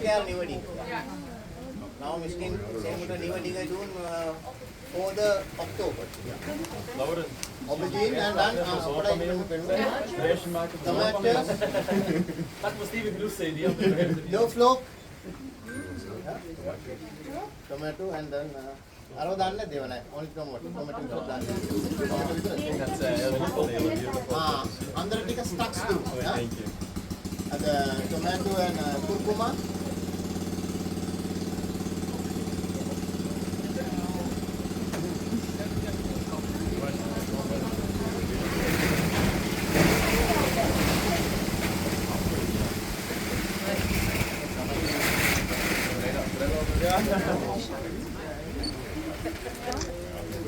Kaya niwadi. Now Miskin saying to niwadi ka doon for the October. Aubergine and then tomatoes. Dat was Steven Groes zei, die No flow. Tomato and then අරව දාන්නේ දේව නැහැ. only tomato විතර දාන්නේ. අnder ටික ස්ටක්ස් do. Thank you. The tomato and kurkuma.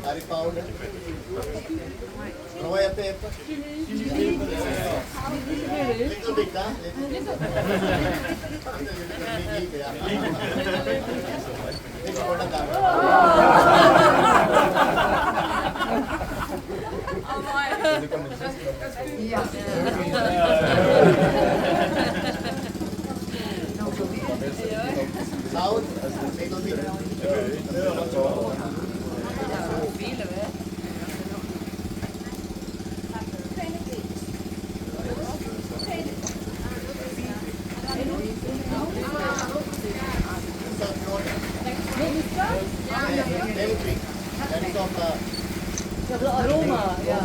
Curry powder, Roya pepper, little bit, huh? South, little bit. Ja, de aroma, ja.